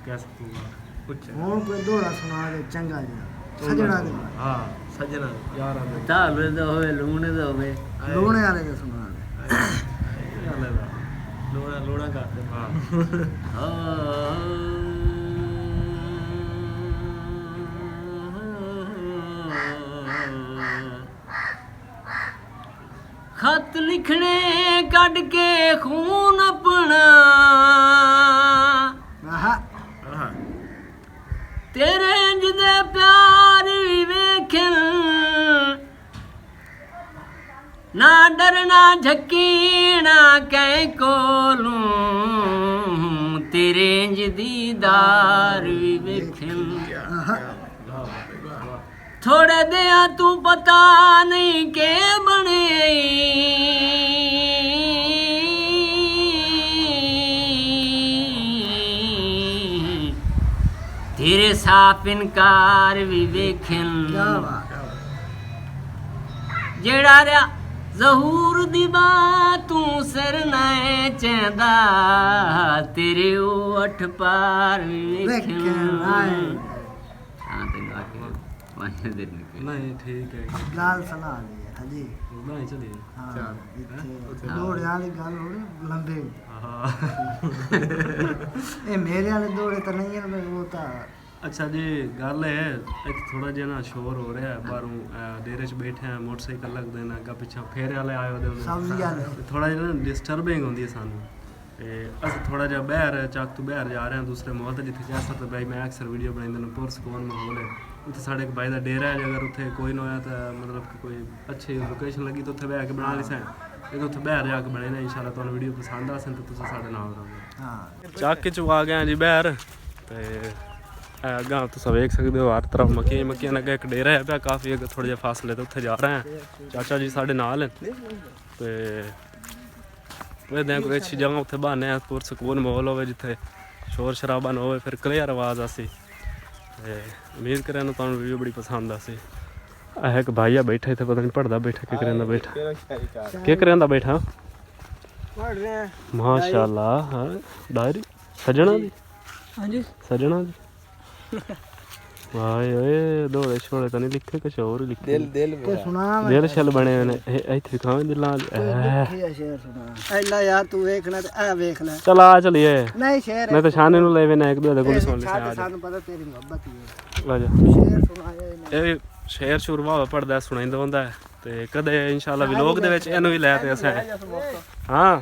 कैसा तूगा कुछ ਹੁਣ ਕੋਈ ਦੋੜਾ ਸੁਣਾ ਦੇ ਚੰਗਾ ਜਿਹਾ ਸਜਣਾ ਦੇ हाँ सजना यार ਤਾਲਵੇ ਦਾ ਹੋਵੇ ਲੂਣੇ ਦਾ ਹੋਵੇ ਲੋਣੇ ਵਾਲੇ ਦਾ ਸੁਣਾ ਦੇ लोड़ा लोड़ा का हाँ खत लिखने कट के खून अपना ਆਹਾ तेरे इंज दे प्यार भी वेखन ना डरना झकीना कै कोलूं तेरे इंज दीदार भी वेखन ਆਹਾ थोड़े दिया तू पता नहीं के बने तेरे साफ इनकार भी वेखन क्या बात जेड़ा रहा ज़हूर दी बात तू सिर नए चेंदा तेरे ओ अठ पार भी वेखन वेखन आए हाँ ते गा के पाँच दिन निकले नहीं ठीक है ਲਾਲ ਸਲਾਹ ਲਈ ਹਾਂਜੀ नहीं चलिए ਹਾਂ चार ਇੱਥੇ ਦੋੜਿਆਂ ਵਾਲੀ ਗੱਲ ਹੋਣੀ ਲੰਬੇ हाँ ਇਹ ਮੇਰੇ ਵਾਲੇ ਦੋੜੇ ਤਾਂ ਨਹੀਂ ਹਨ ਉਹ ਤਾਂ ਅੱਛਾ ਜੀ ਗੱਲ ਹੈ ਇੱਕ ਥੋੜਾ ਜਿਹਾ ਨਾ ਸ਼ੋਰ ਹੋ ਰਿਹਾ ਬਾਹਰੋਂ ਡੇਰੇ 'ਚ ਬੈਠੇ ਆ ਮੋਟਰਸਾਈਕਲ ਲੱਗਦੇ ਨੇ ਅੱਗਾ ਪਿੱਛਾ ਫੇਰੇ ਵਾਲੇ ਆਏ ਉਹਦੇ ਸਬਜ਼ੀ ਵਾਲੇ ਥੋੜਾ ਜਿਹਾ ਨਾ ਡਿਸਟਰਬਿੰਗ ਹੁੰਦੀ ਹੈ ਸਾਨੂੰ ਤੇ ਅਸੀਂ ਥੋੜਾ ਜਿਹਾ ਬਾਹਰ ਚੱਕ ਤੋਂ ਬਾਹਰ ਜਾ ਰਹੇ ਹਾਂ ਦੂਸਰੇ ਮਾਹੌਲ ਤੇ ਜਿੱਥੇ ਜਾ ਸਕਦਾ ਬਾਈ ਮੈਂ ਅਕਸਰ ਵੀਡੀਓ ਬਣਾਉਂਦਾ ਨੂੰ ਪੁਰਸਕੂਨ ਮਾਹੌਲ ਹੈ ਉੱਥੇ ਸਾਡੇ ਇੱਕ ਬਾਈ ਦਾ ਡੇਰਾ ਹੈ ਜੇ ਅਗਰ ਉੱਥੇ ਕੋਈ ਨਾ ਹੋਇਆ ਤਾਂ ਮਤਲਬ ਕਿ ਕੋਈ ਅੱਛੀ ਲੋਕੇਸ਼ਨ ਲੱਗੀ ਤਾਂ ਉੱਥੇ ਬਹਿ ਕੇ ਬਣਾ ਲਈ ਸੈਂ ਇਹ ਉੱਥੇ ਬਾਹਰ ਜਾ ਕੇ ਬਣੇ ਨੇ ਇਨਸ਼ਾਅੱਲਾ ਤੁਹਾਨੂੰ ਵੀਡੀਓ ਪਸੰਦ ਆ ਸਨ ਤਾਂ ਤੁਸੀਂ ਸਾਡੇ ਨਾਲ ਰਹੋਗੇ ਹਾਂ ਚੱਕ ਚ ਆ ਗਏ ਜੀ ਬਾਹਰ ਤੇ ਅੱਗਾ ਤੁਸੀਂ ਵੇਖ ਸਕਦੇ ਹੋ ਹਰ ਤਰਫ ਮੱਕੀਆਂ ਲੱਗਾ ਇੱਕ ਡੇਰਾ ਹੈ ਪਿਆ ਕਾਫੀ ਅੱਗੇ ਥੋੜੇ ਜਿਹਾ ਫਾਸਲੇ ਤੇ ਉੱਥੇ ਜਾ ਰਹੇ ਹਾਂ ਚਾਚਾ ਜੀ ਸਾਡੇ ਨਾਲ ਤੇ ਵੇਖਦੇ ਹਾਂ ਕੋਈ ਅੱਛੀ ਜਗ੍ਹਾ ਉੱਥੇ ਬਹਾਨੇ ਆ ਪੁਰਸਕੂਨ ਮਾਹੌਲ ਹੋਵੇ ਜਿੱਥੇ ਸ਼ੋਰ ਸ਼ਰਾਬਾ ਨਾ ਹੋਵੇ ਫਿਰ ਕਲੀਅਰ ਆਵਾਜ਼ ਆਸੀ ਤੇ ਉਮੀਦ ਕਰਾਂ ਨੂੰ ਤੁਹਾਨੂੰ ਵੀਡੀਓ ਬੜੀ ਪਸੰਦ ਆਸੀ ਆਹ ਇੱਕ ਭਾਈਆ ਬੈਠਾ ਇੱਥੇ ਪਤਾ ਨਹੀਂ ਪੜਦਾ ਬੈਠਾ ਕੀ ਕਰਿੰਦਾ ਬੈਠਾ ਕੀ ਕਰਿੰਦਾ ਬੈਠਾ ਪੜ ਰਹੇ ਆ ਮਾਸ਼ਾਅੱਲਾ ਹਾਂ ਡਾਇਰੀ ਸਜਣਾ ਦੀ ਹਾਂਜੀ ਸਜਣਾ ਦੀ ਵਾਏ ਓਏ ਦੋੜੇ ਛੋੜੇ ਤਾਂ ਨਹੀਂ ਲਿਖੇ ਕੁਛ ਹੋਰ ਹੀ ਲਿਖੇ ਤੇ ਸੁਣਾ ਮੈਂ ਦਿਲ ਛਲ ਬਣੇ ਹੋਏ ਨੇ ਇਹ ਇੱਥੇ ਖਾਵੇਂ ਦਿਲਾਂ ਦੇਖਿਆ ਸ਼ੇਰ ਸੁਣਾ ਐਲਾ ਯਾਰ ਤੂੰ ਵੇਖਣਾ ਤੇ ਆ ਵੇਖ ਲੈ ਚਲ ਆ ਚਲੀਏ ਨਹੀਂ ਸ਼ੇਰ ਮੈਂ ਤਾਂ ਸ਼ਾਨੇ ਨੂੰ ਲੈ ਵੇਨਾ ਇੱਕ ਦੋ ਦੇ ਕੋਲ ਸੁਣ ਲਿਆ ਆ ਜਾ ਸਾਨੂੰ ਪਤਾ ਤੇਰੀ ਮੁਹੱਬਤ ਹੀ ਹੈ ਆ ਜਾ ਸ਼ੇਰ ਸੁਣਾਇਆ ਇਹ ਸ਼ੇਰ ਸ਼ੁਰਵਾ ਪੜਦਾ ਸੁਣਾਉਂਦਾ ਹੁੰਦਾ ਤੇ ਕਦੇ ਇਨਸ਼ਾਅੱਲਾ ਵਲੌਗ ਦੇ ਵਿੱਚ ਇਹਨੂੰ ਵੀ ਲੈ ਤੇ ਅਸਾਂ ਹਾਂ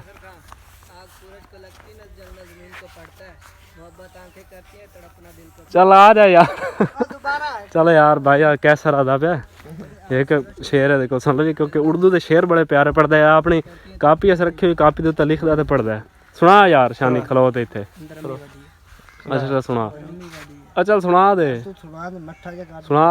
चल आ जा यार चल यार भाई कैसा रहा पे एक शेर है देखो सुन लो जी क्योंकि उर्दू के शेर बड़े प्यारे पढ़ता है अपनी कापी अस रखी हुई कापी के उत्ते लिखदा ते पढ़दा है सुना यार शानी खलो ते इत्थे अच्छा सुना चल सुना दे सुना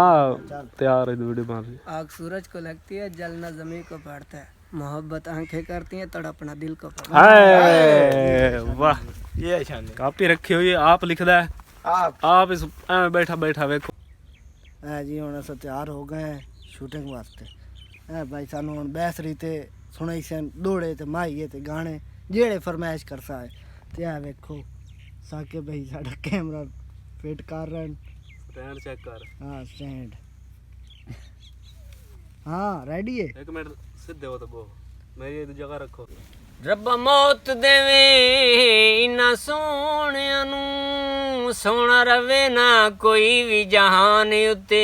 तैयार है वीडियो बन रही आग सूरज को लगती है जलना जमीन को पड़ता है मोहब्बत आंखें करती हैं तड़पना दिल को पड़ता है वाह ये शानी कापी रखी हुई आप लिखदा है आप इस बैठा बैठा वेखो जी हुण अस तैयार हो गए शूटिंग वास्ते भाई सानू हुण बैसरी ते सुनाई सन दौड़े ते माहिए ते गाने जेड़े फरमाइश करसा है ते आ वेखो साके भाई साडा कैमरा फिट कर रहे स्टैंड चेक कर हां स्टैंड हां रेडी है एक मिनट सीधे हो तो बो मेरी जगह रखो ਰੱਬਾ ਮੌਤ ਦੇਵੇ ਇਨਾ ਸੋਹਣਿਆਂ ਨੂੰ ਸੋਹਣਾ ਰਵੇ ਨਾ ਕੋਈ ਵੀ ਜਹਾਨ ਉਤੇ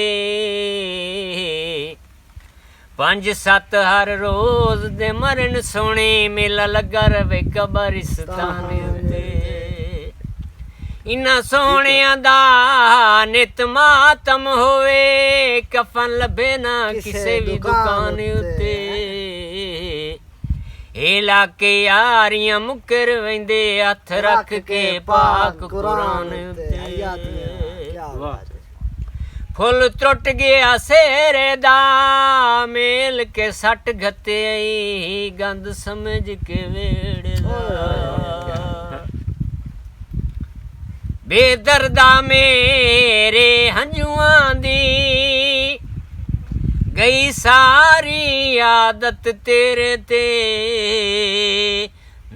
5-7 ਹਰ ਰੋਜ਼ ਦੇ ਮਰਨ ਸੋਹਣੇ ਮੇਲਾ ਲੱਗਾ ਰਵੇ ਕਬਰਿਸਤਾਨ ਉਤੇ ਇਨਾ ਸੋਹਣਿਆਂ ਦਾ ਨਿਤ ਮਾਤਮ ਹੋਵੇ ਕਫਨ ਲੱਭੇ ਨਾ ਕਿਸੇ ਵੀ ਦੁਕਾਨ ਉਤੇ ਇਹ ਲਾਕੇ ਯਾਰੀਆਂ ਮੁਕਰ ਵੈਂਦੇ ਹੱਥ ਰੱਖ ਕੇ ਪਾਕ ਕੁਰਾਨ ਉੱਤੇ ਫੁੱਲ ਟੁੱਟ ਗਿਆ ਸੇਰੇ ਦਾ ਮੇਲ ਕੇ ਸੱਟ ਘਤੇ ਗੰਦ ਸਮਝ ਕੇ ਵੇੜਦਾ ਬੇਦਰਦਾ ਮੇਰੇ ਹੰਝੂਆਂ ਦੀ ਗਈ ਸਾਰੀ ਆਦਤ ਤੇਰੇ ਤੇ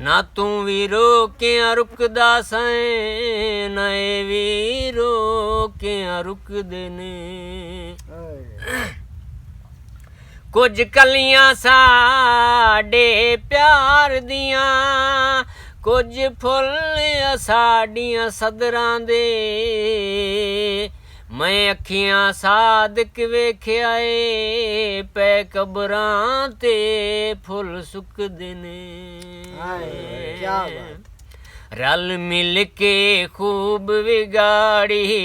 ਨਾ ਤੂੰ ਵੀ ਰੋਕਿਆ ਰੁਕਦਾ ਸੈਂ ਨਾ ਇਹ ਵੀ ਰੋਕਿਆ ਰੁਕਦੇ ਨੇ ਕੁਝ ਕਲੀਆਂ ਸਾਡੇ ਪਿਆਰ ਦੀਆਂ ਕੁਝ ਫੁੱਲ ਸਾਡੀਆਂ ਸਦਰਾਂ ਦੇ ਮੈਂ ਅੱਖੀਆਂ ਸਾਦਕ ਵੇਖਿਆ ਏ ਪੈ ਕਬਰਾਂ ਤੇ ਫੁੱਲ ਸੁੱਕਦੇ ਨੇ ਕਿਆ ਬਾਤ ਰਲ ਮਿਲ ਕੇ ਖੂਬ ਵਿਗਾੜੀਏ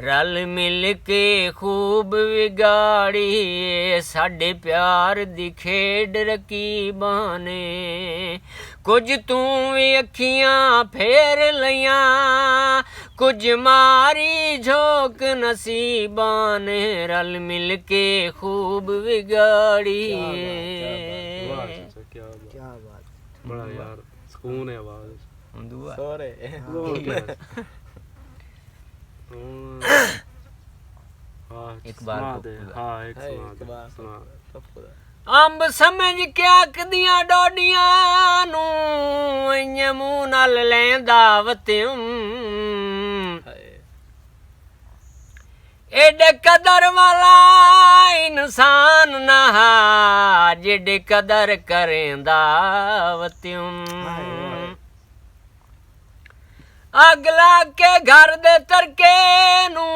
ਰਲ ਮਿਲ ਕੇ ਖੂਬ ਵਿਗਾੜੀਏ ਸਾਡੇ ਪਿਆਰ ਦੀ ਖੇਡ ਰਕੀਬਾਂ ਨੇ ਕੁਝ ਤੂੰ ਵੀ ਅੱਖੀਆਂ ਫੇਰ ਲਈਆਂ ਕੁਝ ਮਾਰੀ ਝੋਕ ਨਸੀਬਾਂ ਨੇ ਰਲ ਮਿਲ ਕੇ ਖੂਬ ਵਿਗਾੜੀਏ क्या बात बड़ा यार सुकून है आवाज दुआ एक बार हाँ एक सुना ਅੰਬ ਸਮਝ ਕੇ ਆਖਦੀਆਂ ਡੋਡੀਆਂ ਨੂੰ ਇੰਨੇ ਮੂੰਹ ਨਾਲ ਲੈਂਦਾ ਵਤਿਉਂ एडे कदर वाला इंसान ना जेडे कदर करेंदा वत्यूं अगला के घर दे तरके नू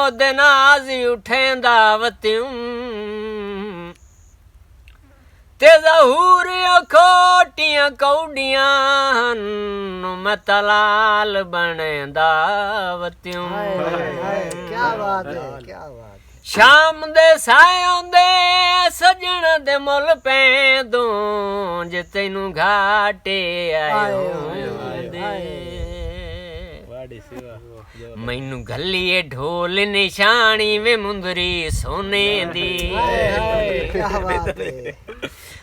ओदे नाज उठेंदा वत्यूं ते ज़हूर खोटियां कौडियां मैं तलाल बनेंदा वत्यूं क्या बात है क्या बात शाम दे साए आउंदे सजण दे मुल पैंदों जे तैनू घाटे आयो मैनू घल्लिए ढोल निशानी वे मुंदरी सोने दी क्या बात है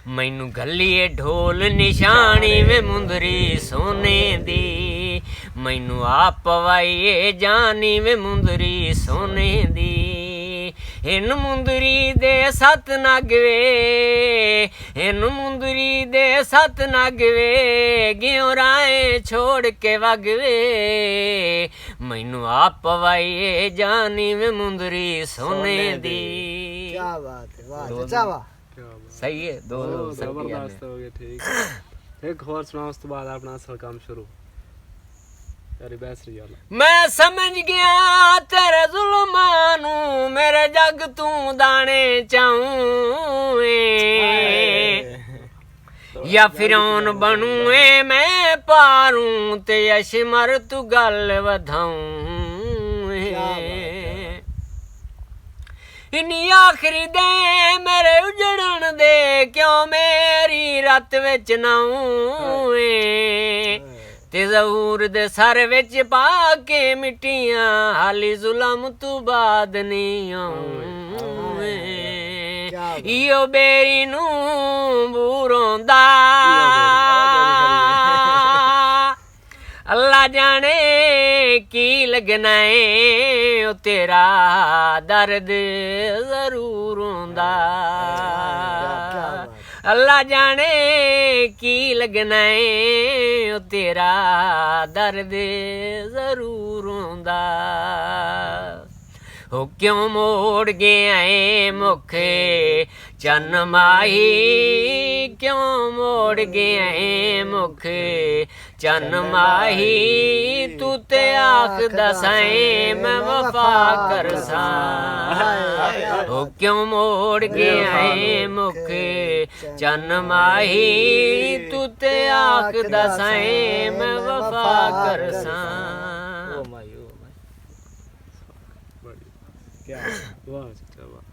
मैनू घल्लिए ढोल निशानी वे मुंदरी सोने दी मैनू आप पवाइए जानी वे मुंदरी सोने दी इन मुंदरी दे सत नगवे इन मुंदरी दे सत नगवे गियों राए छोड़ के वगवे मैनू आप पवाइए जानी वे मुंदरी सोने दी क्या बात है वाह चाचा वाह सही है दो जबरदस्त हो गया ठीक एक और सुना उस तो बाद अपना असल काम शुरू यारी बैसरी वाला मैं समझ गया तेरे जुल्मां नू मेरे जग तू दाने चाहूं या फिरौन बनूं मैं पारूं ते अशमर तू गल वधाऊं इन्नी आखरी दे मेरे उजड़न दे क्यों मेरी रात विच नाऊं ते ज़हूर दे सर विच पा के मिट्टियां हाली जुलम तू बाद नहीं आऊं इयो बेरी नू बूरोंदा अल्लाह जाने की लगना है ओ तेरा दर्द जरूर होंदा अल्लाह जाने की लगना है ओ तेरा दर्द जरूर होंदा हो क्यों मोड़ गया है मुखे चन माही क्यों मोड़ गया है मुखे चन माही तू ते आख दसाए मैं वफा कर सा हो क्यों मोड़ गया है मुखे चन माही तू ते आख दसाए मैं वफा कर सा क्या वाह चाचा वाह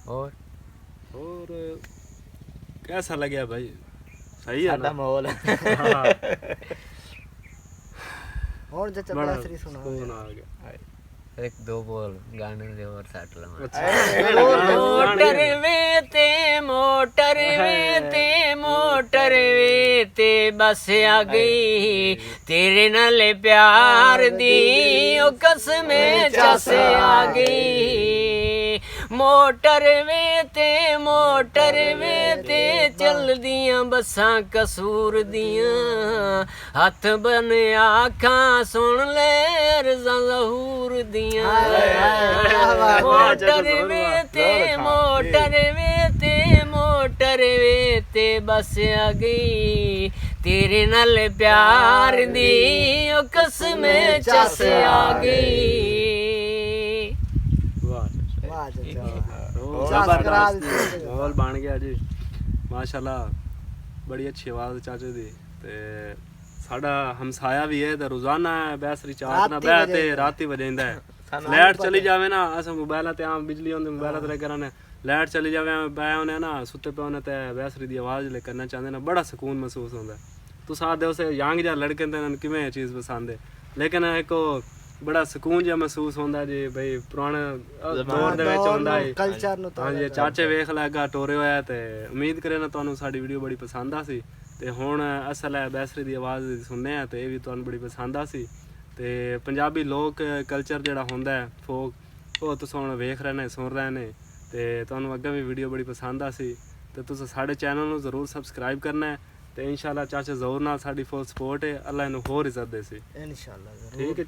और कैसा लगा भाई सही है ना माहौल और चाचा बैसरी सुना सुकून आ गया एक दो बोल गाने दे और सेट लगा अच्छा मोटर वे ते बस आ गई तेरे नाल प्यार दी ओ कसमें चस आ गई ਮੋਟਰ ਵੇ ਤੇ ਚੱਲਦੀਆਂ ਬੱਸਾਂ ਕਸੂਰ ਦੀਆਂ ਹੱਥ ਬਨਿਆ ਅੱਖਾਂ ਸੁਣ ਲੈ ਅਰਜ਼ਾਂ ਜ਼ਹੂਰ ਦੀਆਂ ਮੋਟਰ ਵੇ ਤੇ ਬਸ ਆ ਗਈ ਤੇਰੇ ਨਾਲ ਪਿਆਰ ਦੀ ਉਹ ਕਸਮ ਚਸ ਆ ਗਈ ਵਾਹ ਵਾਹ ਚਾਚਾ ਜ਼ਬਰਦਸਤ ਮਾਹੌਲ ਬਣ ਗਿਆ ਜੀ ਮਾਸ਼ਾਅੱਲਾ ਬੜੀ ਅੱਛੀ ਆਵਾਜ਼ ਚਾਚੇ ਦੀ ਤੇ ਸਾਡਾ ਹਮਸਾਇਆ ਵੀ ਹੈ ਤੇ ਰੋਜ਼ਾਨਾ ਬੈਸਰੀ ਚਾਹ ਨਾ ਬਹਿ ਤੇ ਰਾਤੀ ਵਜਾਂਦਾ ਹੈ ਲਾਈਟ ਚਲੀ ਜਾਵੇ ਨਾ ਅਸਾਂ ਮੋਬਾਈਲਾਂ ਤੇ ਆਮ ਬਿਜਲੀ ਹੁੰਦੀ ਮੋਬਾਈਲਾਂ ਤੇ ਕਰਨੇ ਲਾਈਟ ਚਲੀ ਜਾਵੇ ਬੈ ਉਹਨੇ ਨਾ ਸੁੱਤੇ ਪਏ ਉਹਨੇ ਤੇ ਬੈਸਰੀ ਦੀ ਆਵਾਜ਼ ਲੈ ਕਰਨਾ ਚਾਹੁੰਦੇ ਨਾ ਬੜਾ ਸਕੂਨ ਮਹਿਸੂਸ ਹੁੰਦਾ ਤੁਸੀਂ ਆਦੇ ਉਸੇ ਯੰਗ ਜਿਹਾ ਲੜਕੇ ਤੇ ਕਿਵੇਂ ਇਹ ਚੀਜ਼ ਪਸੰਦ ਹੈ ਲੇਕਿਨ ਇੱਕ ਬੜਾ ਸਕੂਨ ਜਿਹਾ ਮਹਿਸੂਸ ਹੁੰਦਾ ਜੀ ਬਈ ਪੁਰਾਣੇ ਦੌਰ ਦੇ ਵਿੱਚ ਹੁੰਦਾ ਹੈ ਕਲਚਰ ਨੂੰ ਹਾਂਜੀ ਚਾਚੇ ਵੇਖ ਲੱਗਾ ਟੋਰੇ ਹੋਇਆ ਤੇ ਉਮੀਦ ਕਰੇ ਨਾ ਤੁਹਾਨੂੰ ਸਾਡੀ ਵੀਡੀਓ ਬੜੀ ਪਸੰਦ ਆ ਸੀ ਤੇ ਹੁਣ ਅਸਲ ਹੈ ਬੈਸਰੀ ਦੀ ਆਵਾਜ਼ ਸੁਣਨੇ ਆ ਤੇ ਇਹ ਵੀ ਤੁਹਾਨੂੰ ਬੜੀ ਪਸੰਦ ਆ ਸੀ ਤੇ ਪੰਜਾਬੀ ਲੋਕ ਕਲਚਰ ਜਿਹੜਾ ਹੁੰਦਾ ਹੈ ਫੋਕ ਉਹ ਤੁਸੀਂ ਹੁਣ ਵੇਖ ਰਹੇ ਨੇ ਸੁਣ ਰਹੇ ਨੇ ਤੇ ਤੁਹਾਨੂੰ ਅੱਗੇ ਵੀ ਵੀਡੀਓ ਬੜੀ ਪਸੰਦ ਆ ਸੀ ਤੇ ਤੁਸੀਂ ਸਾਡੇ ਚੈਨਲ ਨੂੰ ਜ਼ਰੂਰ ਸਬਸਕ੍ਰਾਈਬ ਕਰਨਾ ਹੈ ਤੇ ਇਨਸ਼ਾਅੱਲਾ ਚਾਚਾ ਜ਼ੋਰ ਨਾਲ ਸਾਡੀ ਫੁੱਲ ਸਪੋਰਟ ਹੈ ਅੱਲਾ ਇਹਨੂੰ ਹੋਰ ਇੱਜ਼ਤ ਦੇ ਸੀ ਇਨਸ਼ਾਅੱਲਾ ਠੀਕ ਹੈ